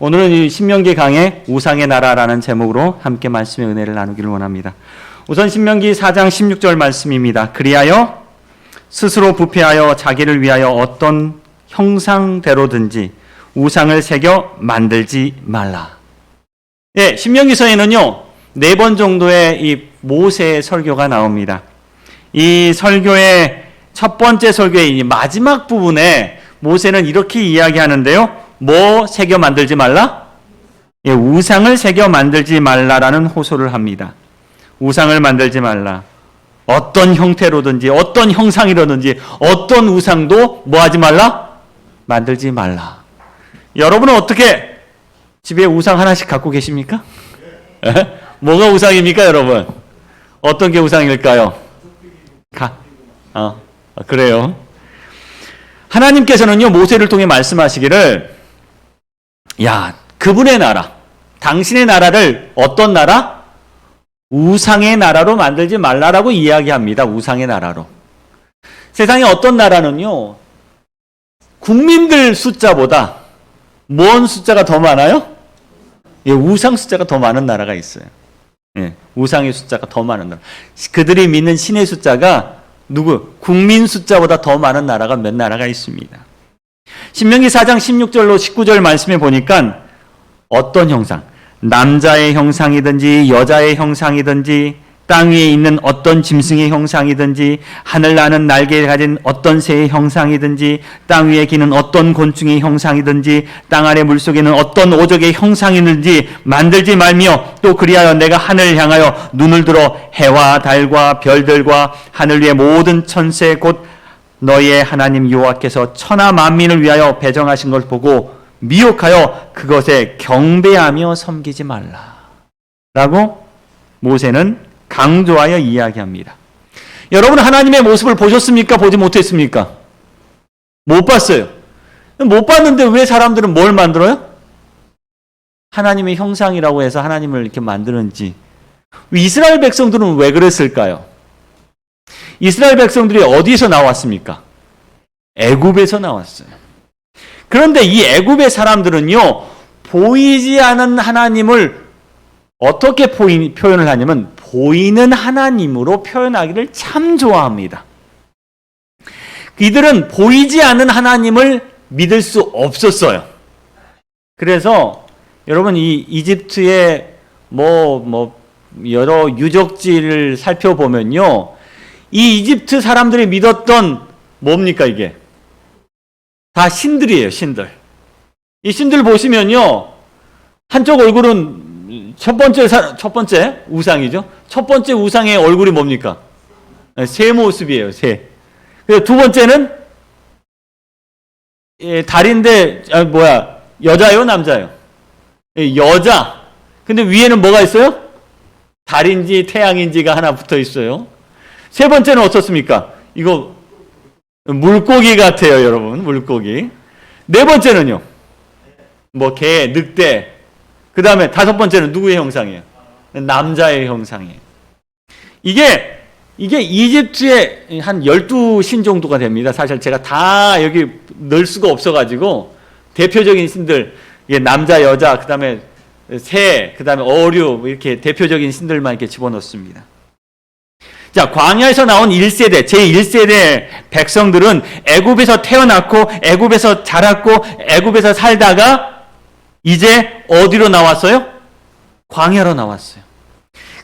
오늘은 이 신명기 강의 우상의 나라라는 제목으로 함께 말씀의 은혜를 나누기를 원합니다. 우선 신명기 4장 16절 말씀입니다. 그리하여 스스로 부패하여 자기를 위하여 어떤 형상대로든지 우상을 새겨 만들지 말라. 예, 신명기서에는요 4번 정도의 이 모세의 설교가 나옵니다. 이 설교의 첫 번째 설교의 이 마지막 부분에 모세는 이렇게 이야기하는데요. 뭐 새겨 만들지 말라? 예, 우상을 새겨 만들지 말라라는 호소를 합니다. 우상을 만들지 말라. 어떤 형태로든지 어떤 형상이로든지 어떤 우상도 뭐 하지 말라? 만들지 말라. 여러분은 어떻게 집에 우상 하나씩 갖고 계십니까? 뭐가 우상입니까, 여러분? 어떤 게 우상일까요? 그래요. 하나님께서는요, 모세를 통해 말씀하시기를, 야, 그분의 나라, 당신의 나라를 어떤 나라? 우상의 나라로 만들지 말라라고 이야기합니다. 우상의 나라로. 세상에 어떤 나라는요, 국민들 숫자보다 뭔 숫자가 더 많아요? 예, 우상 숫자가 더 많은 나라가 있어요. 예, 우상의 숫자가 더 많은 나라. 그들이 믿는 신의 숫자가 국민 숫자보다 더 많은 나라가 몇 나라가 있습니다. 신명기 4장 16절로 19절 말씀해 보니까 어떤 형상, 남자의 형상이든지 여자의 형상이든지 땅 위에 있는 어떤 짐승의 형상이든지 하늘 나는 날개를 가진 어떤 새의 형상이든지 땅 위에 기는 어떤 곤충의 형상이든지 땅 아래 물속에 있는 어떤 오적의 형상이든지 만들지 말며 또 그리하여 내가 하늘을 향하여 눈을 들어 해와 달과 별들과 하늘 위의 모든 천새 곧 너희의 하나님 여호와께서 천하 만민을 위하여 배정하신 걸 보고 미혹하여 그것에 경배하며 섬기지 말라 라고 모세는 강조하여 이야기합니다. 여러분 하나님의 모습을 보셨습니까? 보지 못했습니까? 못 봤어요. 못 봤는데 왜 사람들은 뭘 만들어요? 하나님의 형상이라고 해서 하나님을 이렇게 만드는지. 이스라엘 백성들은 왜 그랬을까요? 이스라엘 백성들이 어디서 나왔습니까? 애굽에서 나왔어요. 그런데 이 애굽의 사람들은요, 보이지 않은 하나님을 어떻게 표현을 하냐면 보이는 하나님으로 표현하기를 참 좋아합니다. 이들은 보이지 않는 하나님을 믿을 수 없었어요. 그래서 여러분 이 이집트의 여러 유적지를 살펴보면요, 이 이집트 사람들이 믿었던 뭡니까 이게? 다 신들이에요, 신들. 이 신들 보시면요, 한쪽 얼굴은 첫 번째 우상이죠. 첫 번째 우상의 얼굴이 뭡니까? 새 모습이에요, 새. 그리고 두 번째는 달인데 여자요, 남자요? 여자. 근데 위에는 뭐가 있어요? 달인지 태양인지가 하나 붙어 있어요. 세 번째는 어떻습니까? 이거 물고기 같아요, 여러분. 물고기. 네 번째는요? 개, 늑대. 그 다음에 다섯 번째는 누구의 형상이에요? 남자의 형상이에요. 이게 이집트의 한 12신 정도가 됩니다. 사실 제가 다 여기 넣을 수가 없어가지고 대표적인 신들, 남자, 여자, 그 다음에 새, 그 다음에 어류, 이렇게 대표적인 신들만 이렇게 집어넣습니다. 자, 광야에서 나온 1세대, 제1세대 백성들은 애굽에서 태어났고, 애굽에서 자랐고, 애굽에서 살다가 이제 어디로 나왔어요? 광야로 나왔어요.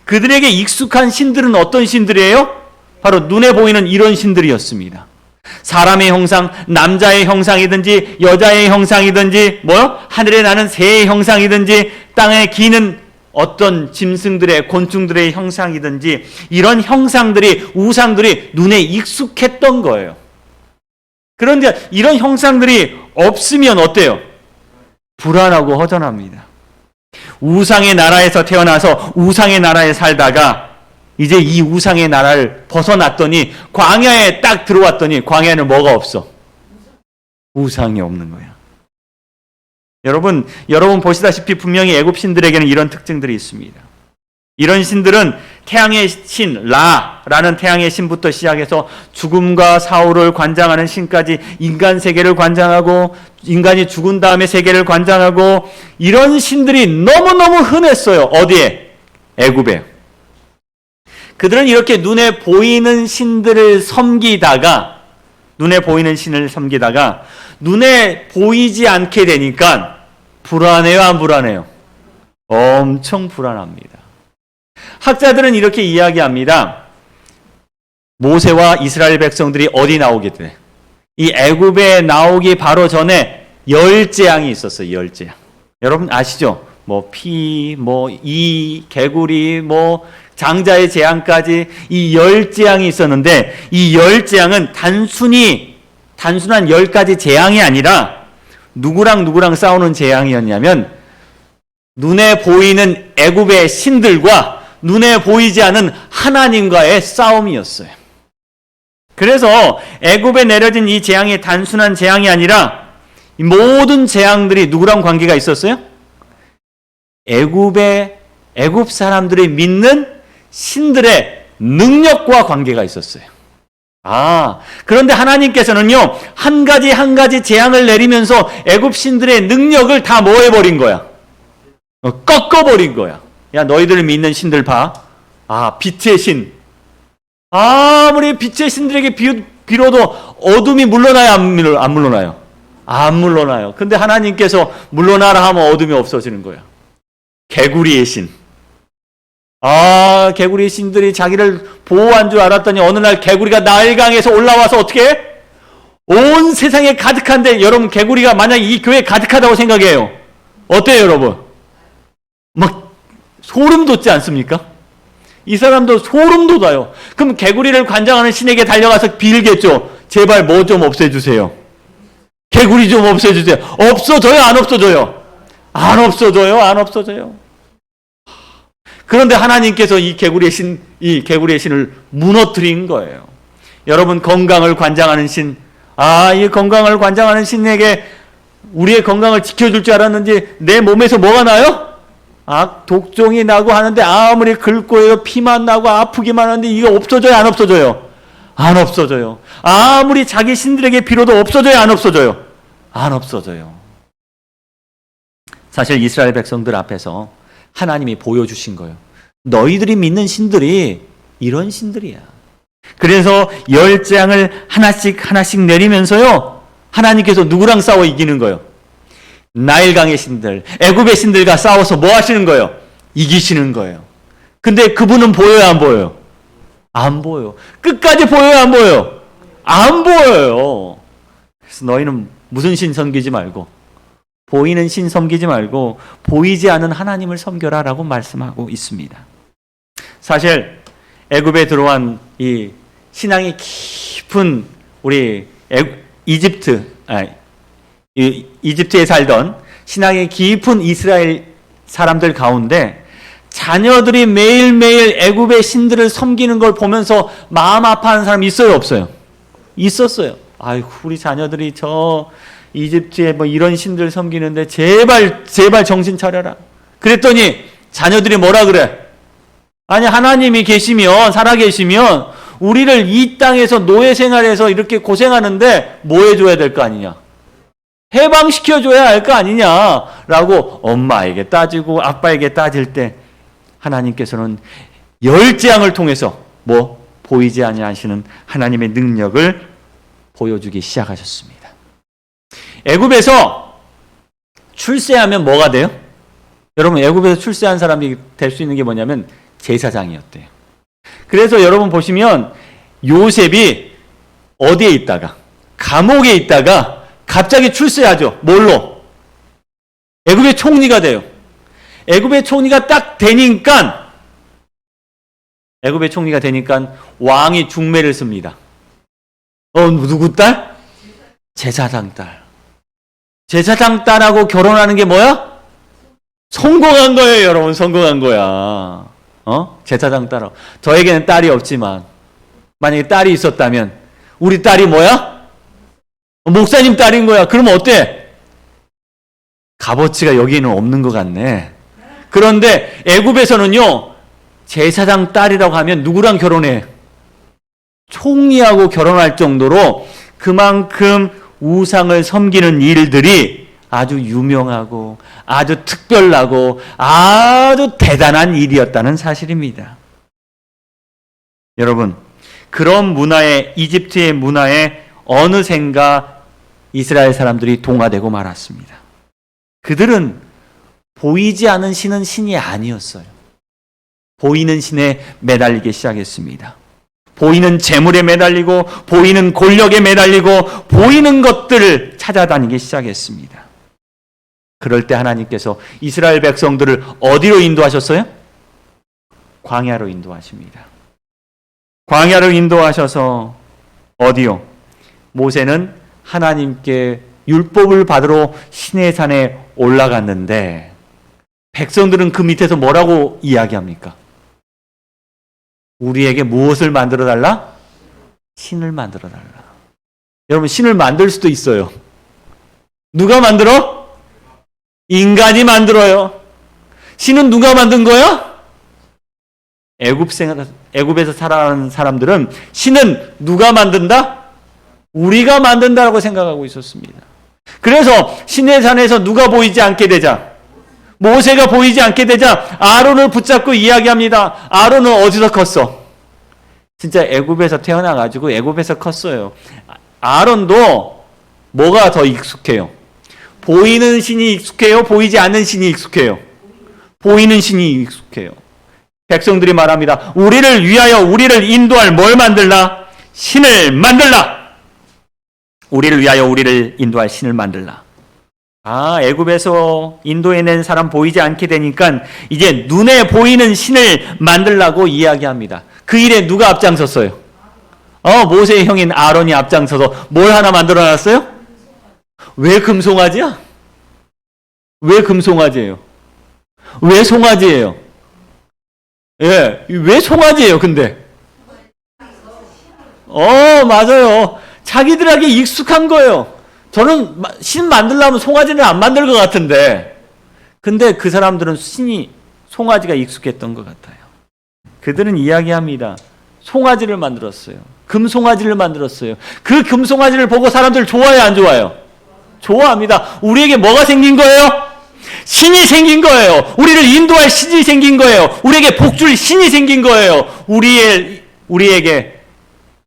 그들에게 익숙한 신들은 어떤 신들이에요? 바로 눈에 보이는 이런 신들이었습니다. 사람의 형상, 남자의 형상이든지 여자의 형상이든지 하늘에 나는 새의 형상이든지 땅에 기는 어떤 짐승들의 곤충들의 형상이든지 이런 형상들이 우상들이 눈에 익숙했던 거예요. 그런데 이런 형상들이 없으면 어때요? 불안하고 허전합니다. 우상의 나라에서 태어나서 우상의 나라에 살다가 이제 이 우상의 나라를 벗어났더니 광야에 딱 들어왔더니 광야에는 뭐가 없어? 우상이 없는 거야. 여러분 보시다시피 분명히 애굽 신들에게는 이런 특징들이 있습니다. 이런 신들은 태양의 신 라라는 태양의 신부터 시작해서 죽음과 사후를 관장하는 신까지 인간 세계를 관장하고 인간이 죽은 다음에 세계를 관장하고 이런 신들이 너무너무 흔했어요. 어디에? 애굽에. 그들은 이렇게 눈에 보이는 신들을 섬기다가 눈에 보이는 신을 섬기다가 눈에 보이지 않게 되니까 불안해요, 안 불안해요? 엄청 불안합니다. 학자들은 이렇게 이야기합니다. 모세와 이스라엘 백성들이 어디 나오게 돼? 이 애굽에 나오기 바로 전에 열 재앙이 있었어요. 열 재앙. 여러분 아시죠? 뭐 피, 뭐 이, 개구리, 뭐 장자의 재앙까지 이 열 재앙이 있었는데 이 열 재앙은 단순한 10가지 재앙이 아니라 누구랑 싸우는 재앙이었냐면 눈에 보이는 애굽의 신들과 눈에 보이지 않은 하나님과의 싸움이었어요. 그래서 애굽에 내려진 이 재앙이 단순한 재앙이 아니라 이 모든 재앙들이 누구랑 관계가 있었어요? 애굽 사람들이 믿는 신들의 능력과 관계가 있었어요. 그런데 하나님께서는요, 한 가지 재앙을 내리면서 애굽 신들의 능력을 다 뭐 해버린 거야? 꺾어버린 거야. 야, 너희들 믿는 신들 봐. 빛의 신. 아무리 빛의 신들에게 빌어도 어둠이 물러나요, 안 물러나요? 안 물러나요. 근데 하나님께서 물러나라 하면 어둠이 없어지는 거야. 개구리의 신. 개구리 신들이 자기를 보호한 줄 알았더니 어느 날 개구리가 나일강에서 올라와서 어떻게 해? 온 세상에 가득한데 여러분 개구리가 만약 이 교회에 가득하다고 생각해요. 어때요, 여러분? 막 소름 돋지 않습니까? 이 사람도 소름 돋아요. 그럼 개구리를 관장하는 신에게 달려가서 빌겠죠. 제발 뭐 좀 없애주세요. 개구리 좀 없애주세요. 없어져요, 안 없어져요? 안 없어져요, 안 없어져요. 그런데 하나님께서 이 개구리의 신을 무너뜨린 거예요. 여러분 건강을 관장하는 신, 이 건강을 관장하는 신에게 우리의 건강을 지켜줄 줄 알았는지 내 몸에서 뭐가 나요? 독종이 나고 하는데 아무리 긁고 해요 피만 나고 아프기만 하는데 이게 없어져요, 안 없어져요? 안 없어져요. 아무리 자기 신들에게 빌어도 없어져요, 안 없어져요? 안 없어져요. 사실 이스라엘 백성들 앞에서 하나님이 보여주신 거예요. 너희들이 믿는 신들이 이런 신들이야. 그래서 열 재앙을 하나씩 내리면서요, 하나님께서 누구랑 싸워 이기는 거예요? 나일강의 신들, 애굽의 신들과 싸워서 뭐 하시는 거예요? 이기시는 거예요. 근데 그분은 보여요, 안 보여요? 안 보여. 끝까지 보여요, 안 보여요? 안 보여요. 그래서 너희는 무슨 신 섬기지 말고 보이는 신 섬기지 말고 보이지 않은 하나님을 섬겨라라고 말씀하고 있습니다. 사실 애굽에 들어온 이 신앙이 깊은 우리 이집트에 살던 신앙이 깊은 이스라엘 사람들 가운데 자녀들이 매일매일 애굽의 신들을 섬기는 걸 보면서 마음 아파하는 사람이 있어요, 없어요? 있었어요. 아이고, 우리 자녀들이 저 이집트에 뭐 이런 신들 섬기는데 제발 정신 차려라. 그랬더니 자녀들이 뭐라 그래? 아니, 하나님이 계시면, 살아계시면 우리를 이 땅에서 노예 생활해서 이렇게 고생하는데 뭐 해줘야 될 거 아니냐? 해방시켜줘야 할 거 아니냐라고 엄마에게 따지고 아빠에게 따질 때 하나님께서는 열 재앙을 통해서 보이지 아니하시는 하나님의 능력을 보여주기 시작하셨습니다. 애굽에서 출세하면 뭐가 돼요? 여러분, 애굽에서 출세한 사람이 될 수 있는 게 뭐냐면 제사장이었대요. 그래서 여러분 보시면 요셉이 어디에 있다가, 감옥에 있다가 갑자기 출세하죠. 뭘로? 애굽의 총리가 돼요. 애굽의 총리가 딱 되니까 왕이 중매를 씁니다. 누구 딸? 제사장 딸. 제사장 딸하고 결혼하는 게 뭐야? 성공한 거예요, 여러분. 성공한 거야. 제사장 딸하고. 저에게는 딸이 없지만 만약에 딸이 있었다면 우리 딸이 뭐야? 목사님 딸인 거야. 그러면 어때? 값어치가 여기는 없는 것 같네. 그런데 애굽에서는요, 제사장 딸이라고 하면 누구랑 결혼해? 총리하고 결혼할 정도로 그만큼 우상을 섬기는 일들이 아주 유명하고 아주 특별하고 아주 대단한 일이었다는 사실입니다. 여러분, 그런 문화에, 이집트의 문화에 어느샌가 이스라엘 사람들이 동화되고 말았습니다. 그들은 보이지 않은 신은 신이 아니었어요. 보이는 신에 매달리기 시작했습니다. 보이는 재물에 매달리고 보이는 권력에 매달리고 보이는 것들을 찾아다니기 시작했습니다. 그럴 때 하나님께서 이스라엘 백성들을 어디로 인도하셨어요? 광야로 인도하십니다. 광야로 인도하셔서 어디요? 모세는 하나님께 율법을 받으러 시내산에 올라갔는데 백성들은 그 밑에서 뭐라고 이야기합니까? 우리에게 무엇을 만들어 달라? 신을 만들어 달라. 여러분, 신을 만들 수도 있어요. 누가 만들어? 인간이 만들어요. 신은 누가 만든 거야? 애굽에서 살아가는 사람들은 신은 누가 만든다? 우리가 만든다라고 생각하고 있었습니다. 그래서 시내산에서 누가 보이지 않게 되자, 모세가 보이지 않게 되자 아론을 붙잡고 이야기합니다. 아론은 어디서 컸어? 진짜 애굽에서 태어나가지고 애굽에서 컸어요. 아론도 뭐가 더 익숙해요? 보이는 신이 익숙해요? 보이지 않는 신이 익숙해요? 보이는 신이 익숙해요. 백성들이 말합니다. 우리를 위하여 우리를 인도할 뭘 만들라? 신을 만들라. 우리를 위하여 우리를 인도할 신을 만들라. 애굽에서 인도해낸 사람 보이지 않게 되니까 이제 눈에 보이는 신을 만들라고 이야기합니다. 그 일에 누가 앞장섰어요? 모세의 형인 아론이 앞장서서 뭘 하나 만들어놨어요? 왜 금송아지야? 왜 금송아지예요? 왜 송아지예요? 예, 왜 송아지예요, 근데? 맞아요. 자기들에게 익숙한 거예요. 저는 신 만들려면 송아지는 안 만들 것 같은데. 근데 그 사람들은 송아지가 익숙했던 것 같아요. 그들은 이야기합니다. 송아지를 만들었어요. 금송아지를 만들었어요. 그 금송아지를 보고 사람들 좋아해요, 안 좋아해요? 좋아합니다. 우리에게 뭐가 생긴 거예요? 신이 생긴 거예요. 우리를 인도할 신이 생긴 거예요. 우리에게 복줄 신이 생긴 거예요. 우리에게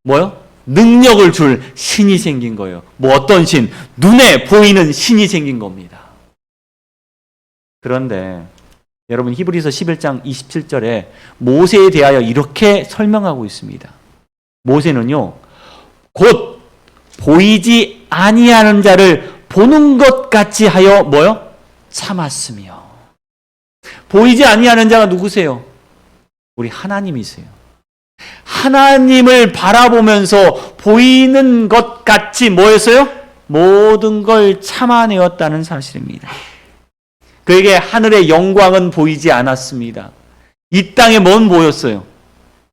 뭐요? 능력을 줄 신이 생긴 거예요. 뭐 어떤 신? 눈에 보이는 신이 생긴 겁니다. 그런데 여러분, 히브리서 11장 27절에 모세에 대하여 이렇게 설명하고 있습니다. 모세는요, 곧 보이지 아니하는 자를 보는 것 같이 하여 뭐요? 참았으며. 보이지 아니하는 자가 누구세요? 우리 하나님이세요. 하나님을 바라보면서 보이는 것 같이 뭐였어요? 모든 걸 참아내었다는 사실입니다. 그에게 하늘의 영광은 보이지 않았습니다. 이 땅에 뭔 보였어요?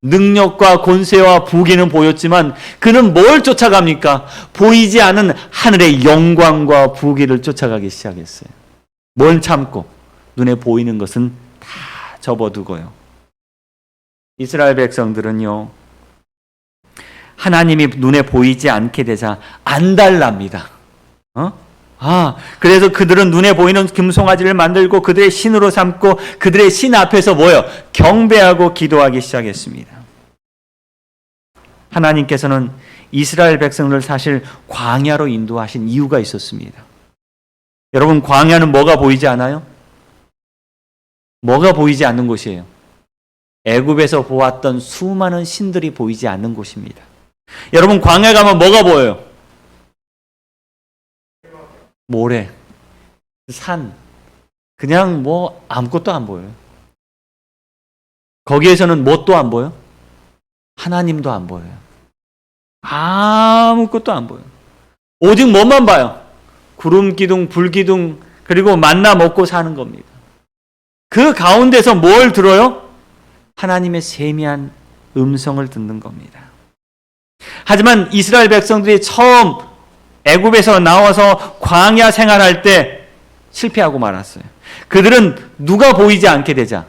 능력과 권세와 부귀는 보였지만 그는 뭘 쫓아갑니까? 보이지 않은 하늘의 영광과 부귀를 쫓아가기 시작했어요. 뭘 참고? 눈에 보이는 것은 다 접어두고요. 이스라엘 백성들은요, 하나님이 눈에 보이지 않게 되자 안달납니다. 그래서 그들은 눈에 보이는 금송아지를 만들고 그들의 신으로 삼고 그들의 신 앞에서 뭐요? 경배하고 기도하기 시작했습니다. 하나님께서는 이스라엘 백성을 사실 광야로 인도하신 이유가 있었습니다. 여러분, 광야는 뭐가 보이지 않아요? 뭐가 보이지 않는 곳이에요? 애굽에서 보았던 수많은 신들이 보이지 않는 곳입니다. 여러분, 광야 가면 뭐가 보여요? 모래, 산, 그냥 뭐 아무것도 안 보여요. 거기에서는 뭣도 안 보여? 하나님도 안 보여요. 아무것도 안 보여요. 오직 뭐만 봐요? 구름 기둥, 불 기둥, 그리고 만나 먹고 사는 겁니다. 그 가운데서 뭘 들어요? 하나님의 세미한 음성을 듣는 겁니다. 하지만 이스라엘 백성들이 처음 애굽에서 나와서 광야 생활할 때 실패하고 말았어요. 그들은 누가 보이지 않게 되자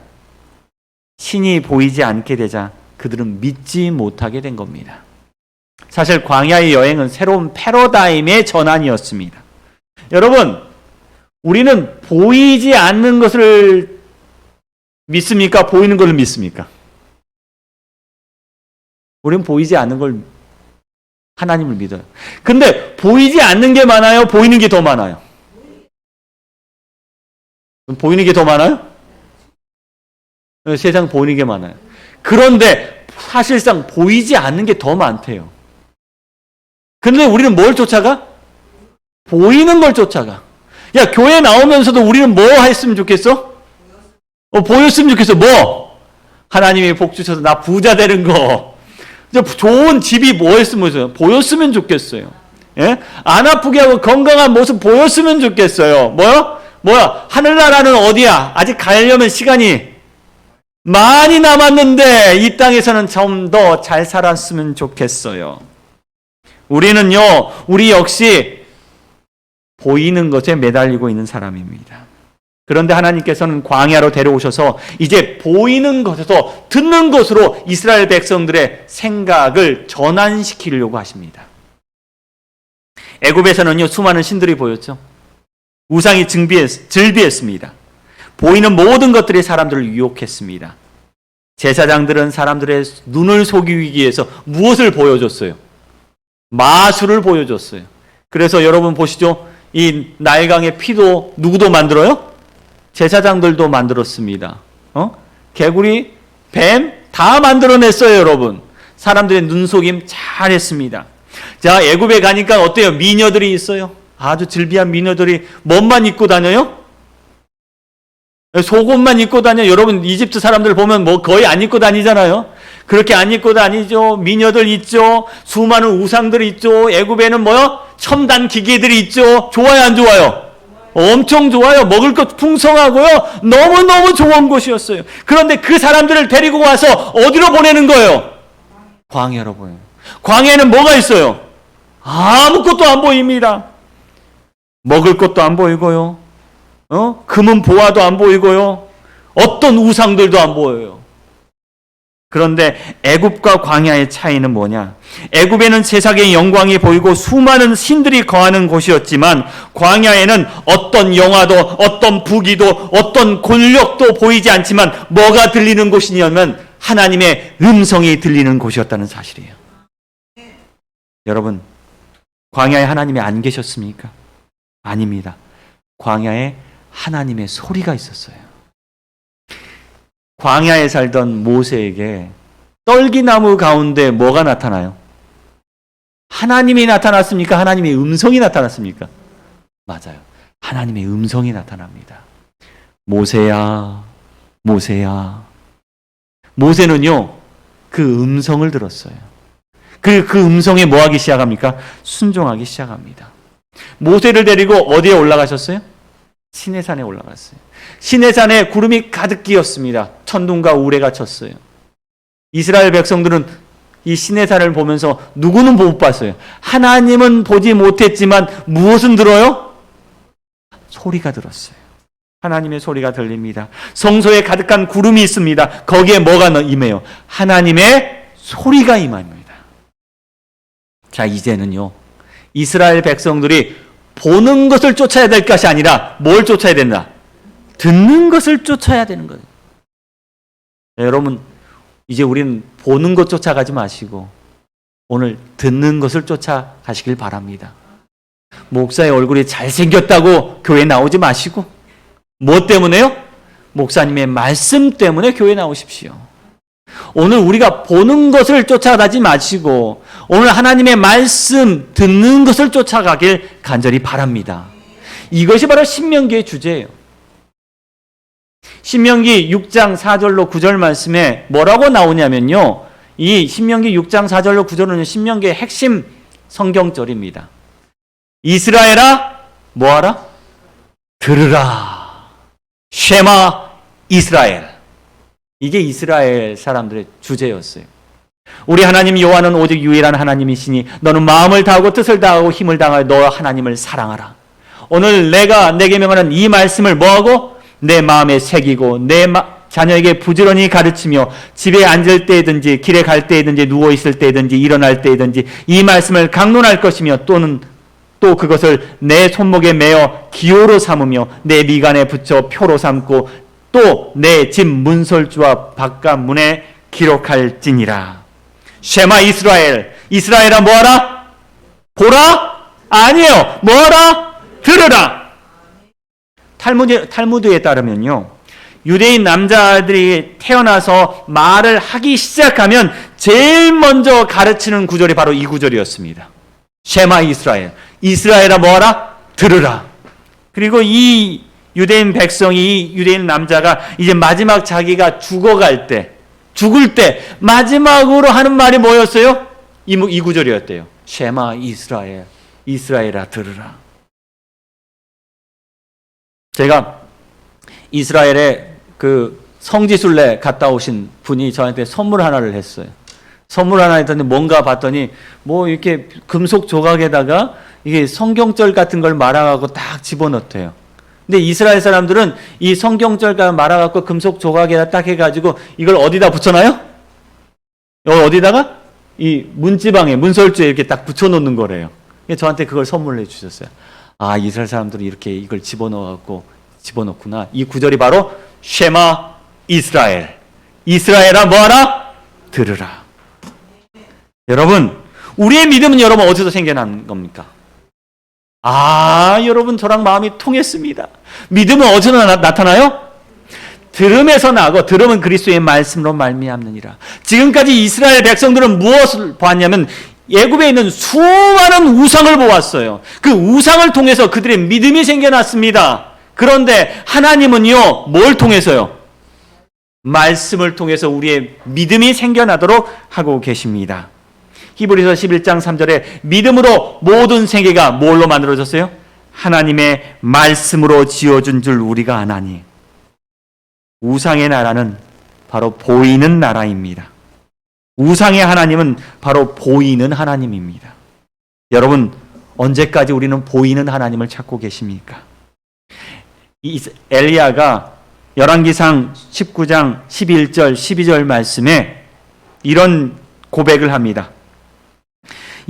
신이 보이지 않게 되자 그들은 믿지 못하게 된 겁니다. 사실 광야의 여행은 새로운 패러다임의 전환이었습니다. 여러분, 우리는 보이지 않는 것을 믿습니까? 보이는 것을 믿습니까? 우리는 보이지 않는 걸 하나님을 믿어요. 근데 보이지 않는 게 많아요? 보이는 게 더 많아요? 보이는 게 더 많아요? 세상 보이는 게 많아요. 그런데 사실상 보이지 않는 게 더 많대요. 근데 우리는 뭘 쫓아가? 보이는 걸 쫓아가. 야, 교회 나오면서도 우리는 뭐 했으면 좋겠어? 보였으면 좋겠어. 뭐? 하나님이 복 주셔서 나 부자 되는 거. 좋은 집이 뭐였으면 좋겠어요? 보였으면 좋겠어요. 예? 안 아프게 하고 건강한 모습 보였으면 좋겠어요. 뭐요? 뭐야? 하늘나라는 어디야? 아직 가려면 시간이 많이 남았는데 이 땅에서는 좀 더 잘 살았으면 좋겠어요. 우리는요, 우리 역시 보이는 것에 매달리고 있는 사람입니다. 그런데 하나님께서는 광야로 데려오셔서 이제 보이는 것에서 듣는 것으로 이스라엘 백성들의 생각을 전환시키려고 하십니다. 애굽에서는요, 수많은 신들이 보였죠. 우상이 즐비했습니다. 보이는 모든 것들이 사람들을 유혹했습니다. 제사장들은 사람들의 눈을 속이기 위해서 무엇을 보여줬어요? 마술을 보여줬어요. 그래서 여러분 보시죠. 이 나일강의 피도 누구도 만들어요? 제사장들도 만들었습니다. 개구리, 뱀 다 만들어냈어요, 여러분. 사람들의 눈속임 잘했습니다. 자, 애굽에 가니까 어때요? 미녀들이 있어요. 아주 즐비한 미녀들이 뭔만 입고 다녀요? 속옷만 입고 다녀. 여러분 이집트 사람들 보면 뭐 거의 안 입고 다니잖아요. 그렇게 안 입고 다니죠. 미녀들 있죠. 수많은 우상들이 있죠. 애굽에는 뭐요? 첨단 기계들이 있죠. 좋아요, 안 좋아요? 엄청 좋아요. 먹을 것 풍성하고요. 너무너무 좋은 곳이었어요. 그런데 그 사람들을 데리고 와서 어디로 보내는 거예요? 광야로 보내요. 광야에는 뭐가 있어요? 아무것도 안 보입니다. 먹을 것도 안 보이고요. 금은 보화도 안 보이고요. 어떤 우상들도 안 보여요. 그런데 애굽과 광야의 차이는 뭐냐? 애굽에는 세상의 영광이 보이고 수많은 신들이 거하는 곳이었지만 광야에는 어떤 영화도 어떤 부귀도 어떤 권력도 보이지 않지만 뭐가 들리는 곳이냐면 하나님의 음성이 들리는 곳이었다는 사실이에요. 여러분, 광야에 하나님이 안 계셨습니까? 아닙니다. 광야에 하나님의 소리가 있었어요. 광야에 살던 모세에게 떨기나무 가운데 뭐가 나타나요? 하나님이 나타났습니까? 하나님의 음성이 나타났습니까? 맞아요. 하나님의 음성이 나타납니다. 모세야, 모세야. 모세는요, 그 음성을 들었어요. 그 음성에 뭐 하기 시작합니까? 순종하기 시작합니다. 모세를 데리고 어디에 올라가셨어요? 시내산에 올라갔어요. 시내산에 구름이 가득 끼었습니다. 천둥과 우레가 쳤어요. 이스라엘 백성들은 이 시내산을 보면서 누구는 못 봤어요. 하나님은 보지 못했지만 무엇은 들어요? 소리가 들었어요. 하나님의 소리가 들립니다. 성소에 가득한 구름이 있습니다. 거기에 뭐가 임해요? 하나님의 소리가 임합니다. 자, 이제는요, 이스라엘 백성들이 보는 것을 쫓아야 될 것이 아니라 뭘 쫓아야 된다? 듣는 것을 쫓아야 되는 거예요. 네, 여러분, 이제 우리는 보는 것 쫓아가지 마시고 오늘 듣는 것을 쫓아가시길 바랍니다. 목사의 얼굴이 잘생겼다고 교회 나오지 마시고 뭐 때문에요? 목사님의 말씀 때문에 교회 나오십시오. 오늘 우리가 보는 것을 쫓아가지 마시고 오늘 하나님의 말씀 듣는 것을 쫓아가길 간절히 바랍니다. 이것이 바로 신명기의 주제예요. 신명기 6장 4절로 9절 말씀에 뭐라고 나오냐면요, 이 신명기 6장 4절로 9절은 신명기의 핵심 성경절입니다. 이스라엘아, 뭐하라? 들으라. 쉐마 이스라엘. 이게 이스라엘 사람들의 주제였어요. 우리 하나님 여호와는 오직 유일한 하나님이시니 너는 마음을 다하고 뜻을 다하고 힘을 다하여 너 하나님을 사랑하라. 오늘 내가 내게 명하는 이 말씀을 뭐하고? 내 마음에 새기고 자녀에게 부지런히 가르치며 집에 앉을 때든지 길에 갈 때든지 누워 있을 때든지 일어날 때든지 이 말씀을 강론할 것이며 또 그것을 내 손목에 매어 기호로 삼으며 내 미간에 붙여 표로 삼고 또 내 집 문설주와 바깥 문에 기록할지니라. 쉐마 이스라엘. 이스라엘아 뭐하라? 보라? 아니에요. 뭐하라? 들으라. 탈무드에 따르면요, 유대인 남자들이 태어나서 말을 하기 시작하면 제일 먼저 가르치는 구절이 바로 이 구절이었습니다. 쉐마 이스라엘. 이스라엘아 뭐하라? 들으라. 그리고 이 유대인 백성이, 이 유대인 남자가 이제 마지막 자기가 죽을 때 마지막으로 하는 말이 뭐였어요? 이 구절이었대요. 쉐마 이스라엘. 이스라엘아 들으라. 제가 이스라엘에 그 성지순례 갔다 오신 분이 저한테 선물 하나를 했어요. 선물 하나 했더니 뭔가 봤더니 뭐 이렇게 금속 조각에다가 이게 성경절 같은 걸 말아가고 딱 집어넣대요. 근데 이스라엘 사람들은 이 성경절 말아갖고 금속 조각에다 딱 해가지고 이걸 어디다 붙여놔요? 어디다가? 이 문지방에, 문설주에 이렇게 딱 붙여놓는 거래요. 저한테 그걸 선물해 주셨어요. 아, 이스라엘 사람들은 이렇게 이걸 집어넣구나. 이 구절이 바로 쉐마 이스라엘. 이스라엘아 뭐하라? 들으라. 여러분, 우리의 믿음은 여러분 어디서 생겨난 겁니까? 아, 여러분 저랑 마음이 통했습니다. 믿음은 어디서 나타나요? 들음에서 나고 들음은 그리스도의 말씀으로 말미암느니라. 지금까지 이스라엘 백성들은 무엇을 보았냐면 애굽에 있는 수많은 우상을 보았어요. 그 우상을 통해서 그들의 믿음이 생겨났습니다. 그런데 하나님은요, 뭘 통해서요? 말씀을 통해서 우리의 믿음이 생겨나도록 하고 계십니다. 히브리서 11장 3절에 믿음으로 모든 세계가 뭘로 만들어졌어요? 하나님의 말씀으로 지어준 줄 우리가 아나니. 우상의 나라는 바로 보이는 나라입니다. 우상의 하나님은 바로 보이는 하나님입니다. 여러분, 언제까지 우리는 보이는 하나님을 찾고 계십니까? 엘리야가 열왕기상 19장 11절 12절 말씀에 이런 고백을 합니다.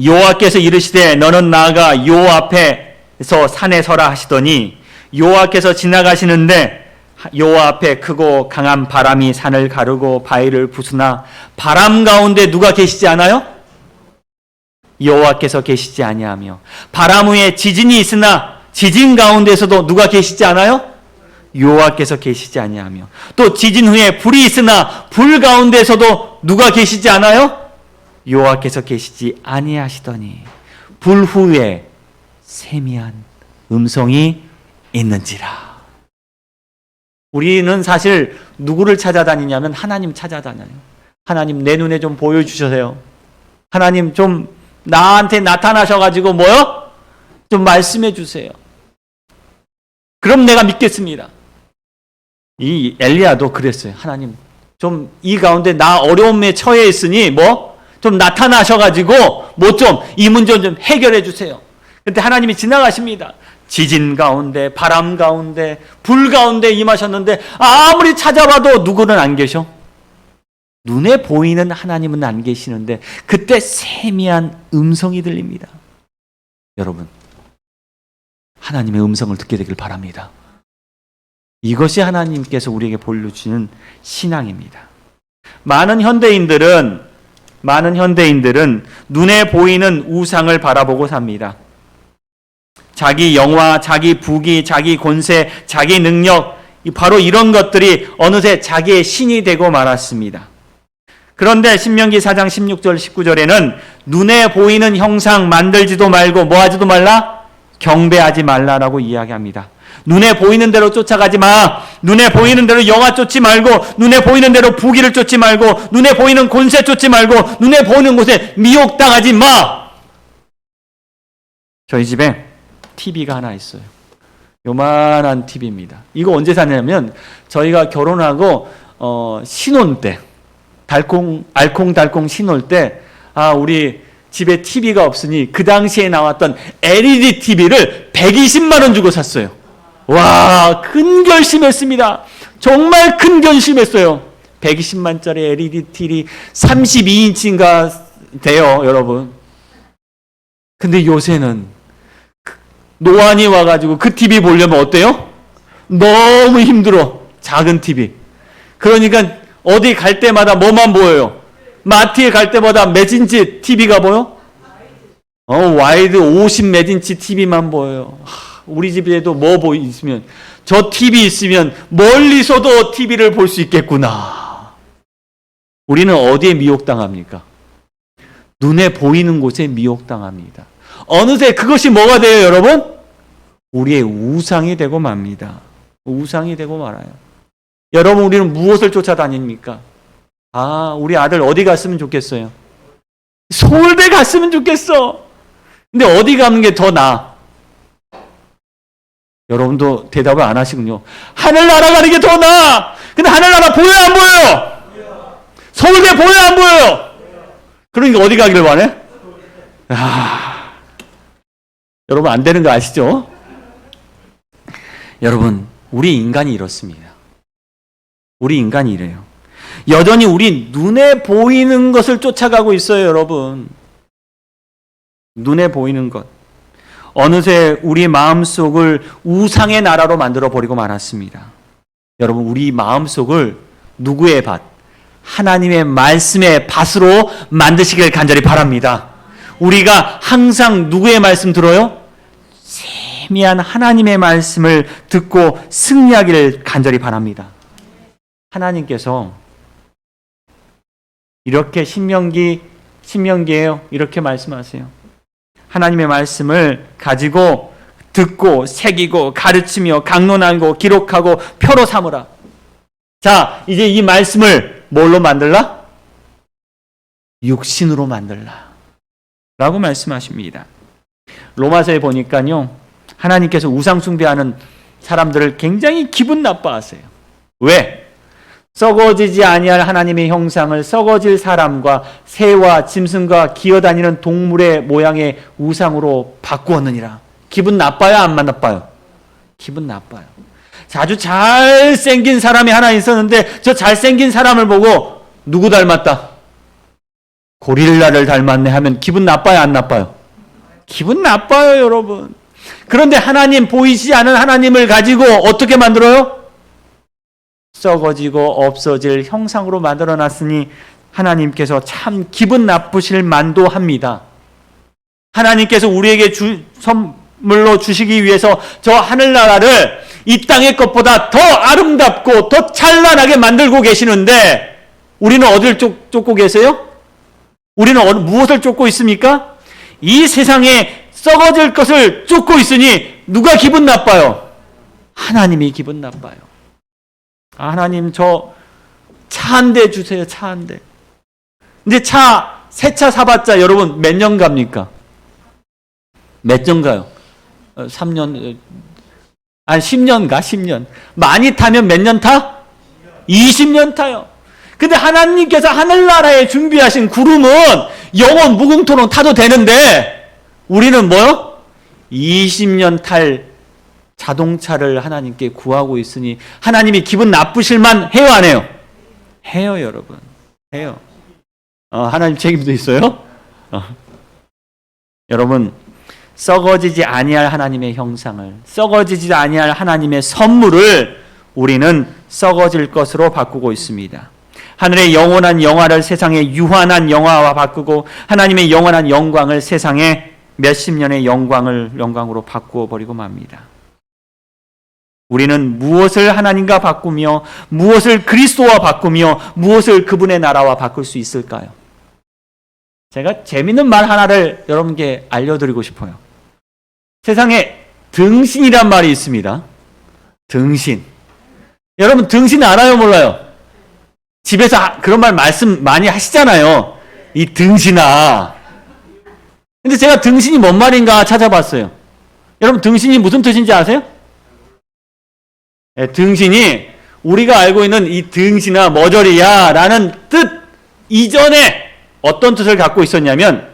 여호와께서 이르시되 너는 나아가 여호와 앞에서 산에 서라 하시더니 여호와께서 지나가시는데 여호와 앞에 크고 강한 바람이 산을 가르고 바위를 부수나 바람 가운데 누가 계시지 않아요? 여호와께서 계시지 아니하며 바람 위에 지진이 있으나 지진 가운데서도 누가 계시지 않아요? 여호와께서 계시지 아니하며 또 지진 후에 불이 있으나 불 가운데서도 누가 계시지 않아요? 여호와께서 계시지 아니하시더니 불 후에 세미한 음성이 있는지라. 우리는 사실 누구를 찾아다니냐면 하나님 찾아다녀요. 하나님 내 눈에 좀 보여주세요. 하나님 좀 나한테 나타나셔가지고 뭐요? 좀 말씀해 주세요. 그럼 내가 믿겠습니다. 이 엘리야도 그랬어요. 하나님 좀 이 가운데 나 어려움에 처해 있으니 좀 나타나셔가지고 이 문제 좀 해결해 주세요. 그런데 하나님이 지나가십니다. 지진 가운데, 바람 가운데, 불 가운데 임하셨는데 아무리 찾아봐도 누구는 안 계셔? 눈에 보이는 하나님은 안 계시는데 그때 세미한 음성이 들립니다. 여러분, 하나님의 음성을 듣게 되길 바랍니다. 이것이 하나님께서 우리에게 보여주시는 신앙입니다. 많은 현대인들은 눈에 보이는 우상을 바라보고 삽니다. 자기 영화, 자기 부귀, 자기 권세, 자기 능력, 바로 이런 것들이 어느새 자기의 신이 되고 말았습니다. 그런데 신명기 4장 16절 19절에는 눈에 보이는 형상 만들지도 말고 뭐하지도 말라? 경배하지 말라라고 이야기합니다. 눈에 보이는 대로 쫓아가지 마. 눈에 보이는 대로 영화 쫓지 말고, 눈에 보이는 대로 부귀를 쫓지 말고, 눈에 보이는 권세 쫓지 말고, 눈에 보이는 곳에 미혹당하지 마. 저희 집에 TV가 하나 있어요. 요만한 TV입니다. 이거 언제 샀냐면 저희가 결혼하고 신혼 때, 알콩달콩 신혼 때, 우리 집에 TV가 없으니 그 당시에 나왔던 LED TV를 120만 원 주고 샀어요. 와, 큰 결심했습니다. 정말 큰 결심했어요. 120만짜리 LED TV 32인치인가 돼요, 여러분. 근데 요새는 노안이 와가지고 그 TV 보려면 어때요? 너무 힘들어. 작은 TV. 그러니까 어디 갈 때마다 뭐만 보여요? 마트에 갈 때마다 몇 인치 TV가 보여? 와이드 50 몇 인치 TV만 보여요. 우리 집에도 뭐 있으면, 저 TV 있으면 멀리서도 TV를 볼 수 있겠구나. 우리는 어디에 미혹당합니까? 눈에 보이는 곳에 미혹당합니다. 어느새 그것이 뭐가 돼요, 여러분? 우리의 우상이 되고 맙니다. 우상이 되고 말아요. 여러분, 우리는 무엇을 쫓아다닙니까? 우리 아들 어디 갔으면 좋겠어요? 서울대 갔으면 좋겠어. 근데 어디 가는 게 더 나아? 여러분도 대답을 안 하시군요. 하늘나라 가는 게 더 나아. 근데 하늘나라 보여요, 안 보여요? 서울대 보여요, 안 보여요? 그러니까 어디 가기를 원해? 여러분 안 되는 거 아시죠? 여러분, 우리 인간이 이렇습니다. 우리 인간이 이래요. 여전히 우리 눈에 보이는 것을 쫓아가고 있어요, 여러분. 눈에 보이는 것. 어느새 우리 마음속을 우상의 나라로 만들어 버리고 말았습니다. 여러분, 우리 마음속을 누구의 밭? 하나님의 말씀의 밭으로 만드시길 간절히 바랍니다. 우리가 항상 누구의 말씀 들어요? 세미한 하나님의 말씀을 듣고 승리하기를 간절히 바랍니다. 하나님께서 이렇게 신명기예요. 이렇게 말씀하세요. 하나님의 말씀을 가지고 듣고 새기고 가르치며 강론하고 기록하고 표로 삼으라. 자, 이제 이 말씀을 뭘로 만들라? 육신으로 만들라 라고 말씀하십니다. 로마서에 보니까요, 하나님께서 우상 숭배하는 사람들을 굉장히 기분 나빠하세요. 왜? 썩어지지 아니할 하나님의 형상을 썩어질 사람과 새와 짐승과 기어다니는 동물의 모양의 우상으로 바꾸었느니라. 기분 나빠요, 안 나빠요? 기분 나빠요. 아주 잘생긴 사람이 하나 있었는데 저 잘생긴 사람을 보고 누구 닮았다? 고릴라를 닮았네 하면 기분 나빠요, 안 나빠요? 기분 나빠요, 여러분. 그런데 하나님, 보이지 않은 하나님을 가지고 어떻게 만들어요? 썩어지고 없어질 형상으로 만들어놨으니 하나님께서 참 기분 나쁘실 만도 합니다. 하나님께서 우리에게 선물로 주시기 위해서 저 하늘나라를 이 땅의 것보다 더 아름답고 더 찬란하게 만들고 계시는데 우리는 어디를 쫓고 계세요? 우리는 무엇을 쫓고 있습니까? 이 세상에 썩어질 것을 쫓고 있으니 누가 기분 나빠요? 하나님이 기분 나빠요. 하나님, 저 차 한 대 주세요. 차 한 대. 근데 새 차 사봤자 여러분 몇 년 갑니까? 몇 년 가요? 3년, 10년 가, 10년. 많이 타면 몇 년 타? 20년 타요. 근데 하나님께서 하늘나라에 준비하신 구름은 영원 무궁토록 타도 되는데 우리는 뭐요? 20년 탈 자동차를 하나님께 구하고 있으니 하나님이 기분 나쁘실만 해요, 안 해요? 해요, 여러분. 해요. 하나님 책임도 있어요. 여러분, 썩어지지 아니할 하나님의 형상을, 썩어지지 아니할 하나님의 선물을 우리는 썩어질 것으로 바꾸고 있습니다. 하늘의 영원한 영화를 세상의 유한한 영화와 바꾸고 하나님의 영원한 영광을 세상의 몇십 년의 영광으로 바꾸어 버리고 맙니다. 우리는 무엇을 하나님과 바꾸며 무엇을 그리스도와 바꾸며 무엇을 그분의 나라와 바꿀 수 있을까요? 제가 재밌는 말 하나를 여러분께 알려드리고 싶어요. 세상에 등신이란 말이 있습니다. 등신. 여러분 등신 알아요, 몰라요? 집에서 그런 말씀 많이 하시잖아요. 이 등신아. 근데 제가 등신이 뭔 말인가 찾아봤어요. 여러분 등신이 무슨 뜻인지 아세요? 등신이 우리가 알고 있는 이 등신아 머저리야 라는 뜻 이전에 어떤 뜻을 갖고 있었냐면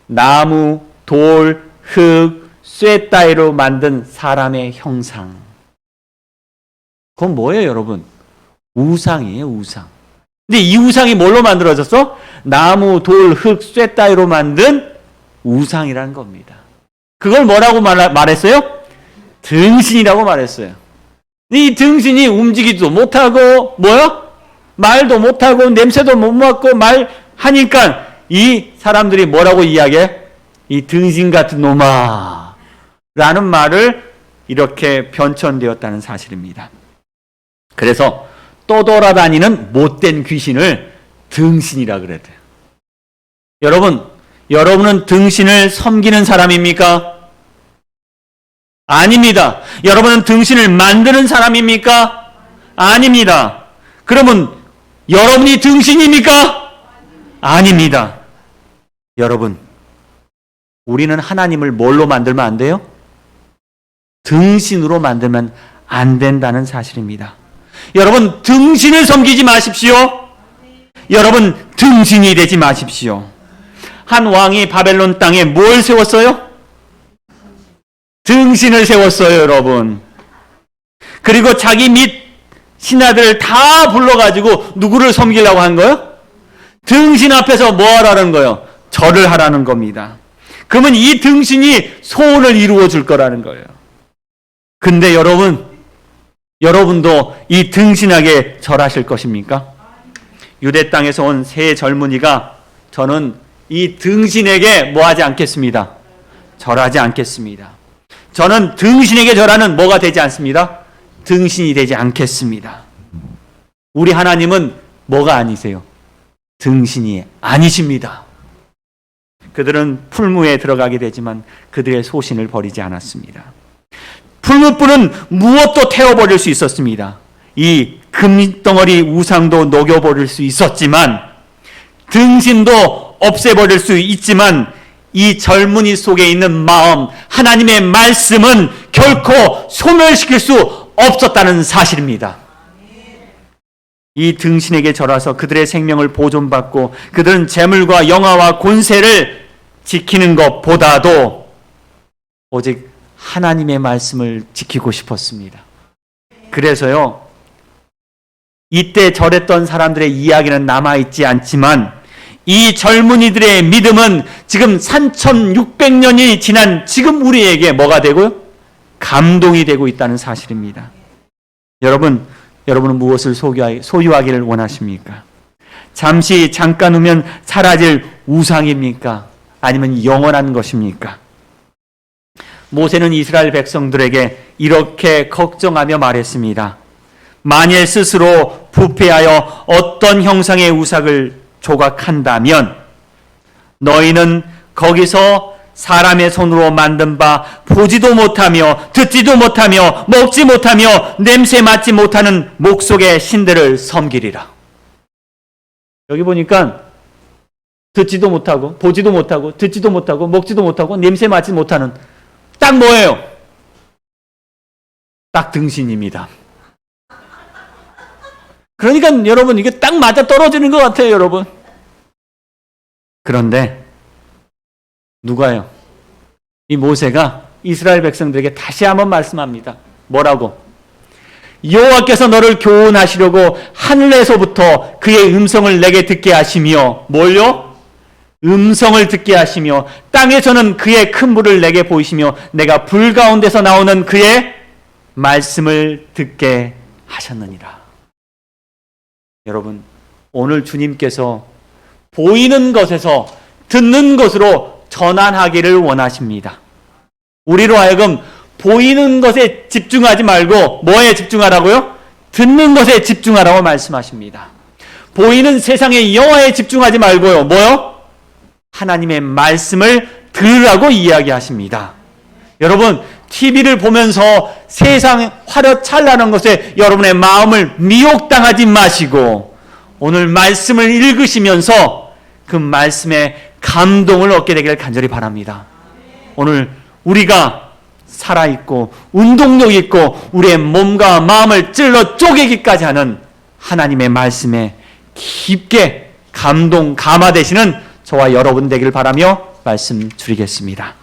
나무, 돌, 흙, 쇠 따위로 만든 사람의 형상. 그건 뭐예요, 여러분? 우상이에요, 우상. 근데 이 우상이 뭘로 만들어졌어? 나무, 돌, 흙, 쇠 따위로 만든 우상이라는 겁니다. 그걸 뭐라고 말했어요? 등신이라고 말했어요. 이 등신이 움직이지도 못하고 뭐요? 말도 못하고 냄새도 못 맡고 말하니까 이 사람들이 뭐라고 이야기해? 이 등신 같은 놈아 라는 말을 이렇게 변천되었다는 사실입니다. 그래서 떠돌아다니는 못된 귀신을 등신이라 그래야 돼요. 여러분은 등신을 섬기는 사람입니까? 아닙니다. 여러분은 등신을 만드는 사람입니까? 아닙니다. 그러면 여러분이 등신입니까? 아닙니다. 여러분, 우리는 하나님을 뭘로 만들면 안 돼요? 등신으로 만들면 안 된다는 사실입니다. 여러분, 등신을 섬기지 마십시오. 여러분, 등신이 되지 마십시오. 한 왕이 바벨론 땅에 뭘 세웠어요? 등신을 세웠어요, 여러분. 그리고 자기 및 신하들을 다 불러가지고 누구를 섬기려고 한 거예요? 등신 앞에서 뭐 하라는 거예요? 절을 하라는 겁니다. 그러면 이 등신이 소원을 이루어 줄 거라는 거예요. 근데 여러분도 이 등신에게 절하실 것입니까? 유대 땅에서 온 세 젊은이가 저는 이 등신에게 뭐 하지 않겠습니다. 절하지 않겠습니다. 저는 등신에게 절하는 뭐가 되지 않습니다. 등신이 되지 않겠습니다. 우리 하나님은 뭐가 아니세요? 등신이 아니십니다. 그들은 풀무에 들어가게 되지만 그들의 소신을 버리지 않았습니다. 풀무불은 무엇도 태워버릴 수 있었습니다. 이 금덩어리 우상도 녹여버릴 수 있었지만 등신도 없애버릴 수 있지만 이 젊은이 속에 있는 마음, 하나님의 말씀은 결코 소멸시킬 수 없었다는 사실입니다. 이 등신에게 절하서 그들의 생명을 보존받고 그들은 재물과 영화와 권세를 지키는 것보다도 오직 하나님의 말씀을 지키고 싶었습니다. 그래서요, 이때 절했던 사람들의 이야기는 남아있지 않지만 이 젊은이들의 믿음은 지금 3600년이 지난 지금 우리에게 뭐가 되고요? 감동이 되고 있다는 사실입니다. 여러분은 무엇을 소유하기를 원하십니까? 잠깐 후면 사라질 우상입니까? 아니면 영원한 것입니까? 모세는 이스라엘 백성들에게 이렇게 걱정하며 말했습니다. 만일 스스로 부패하여 어떤 형상의 우상을 조각한다면 너희는 거기서 사람의 손으로 만든 바 보지도 못하며 듣지도 못하며 먹지 못하며 냄새 맡지 못하는 목속의 신들을 섬기리라. 여기 보니까 듣지도 못하고 보지도 못하고 듣지도 못하고 먹지도 못하고 냄새 맡지 못하는 딱 뭐예요? 딱 등신입니다. 그러니까 여러분 이게 딱 맞아 떨어지는 것 같아요, 여러분. 그런데 누가요? 이 모세가 이스라엘 백성들에게 다시 한번 말씀합니다. 뭐라고? 여호와께서 너를 교훈하시려고 하늘에서부터 그의 음성을 내게 듣게 하시며 뭘요? 음성을 듣게 하시며 땅에서는 그의 큰 불을 내게 보이시며 내가 불 가운데서 나오는 그의 말씀을 듣게 하셨느니라. 여러분, 오늘 주님께서 보이는 것에서 듣는 것으로 전환하기를 원하십니다. 우리로 하여금 보이는 것에 집중하지 말고 뭐에 집중하라고요? 듣는 것에 집중하라고 말씀하십니다. 보이는 세상의 영화에 집중하지 말고요. 뭐요? 하나님의 말씀을 들으라고 이야기하십니다. 여러분, TV를 보면서 세상 화려찬란한 것에 여러분의 마음을 미혹당하지 마시고 오늘 말씀을 읽으시면서 그 말씀에 감동을 얻게 되기를 간절히 바랍니다. 오늘 우리가 살아있고 운동력 있고 우리의 몸과 마음을 찔러 쪼개기까지 하는 하나님의 말씀에 깊게 감동, 감화되시는 저와 여러분 되기를 바라며 말씀 드리겠습니다.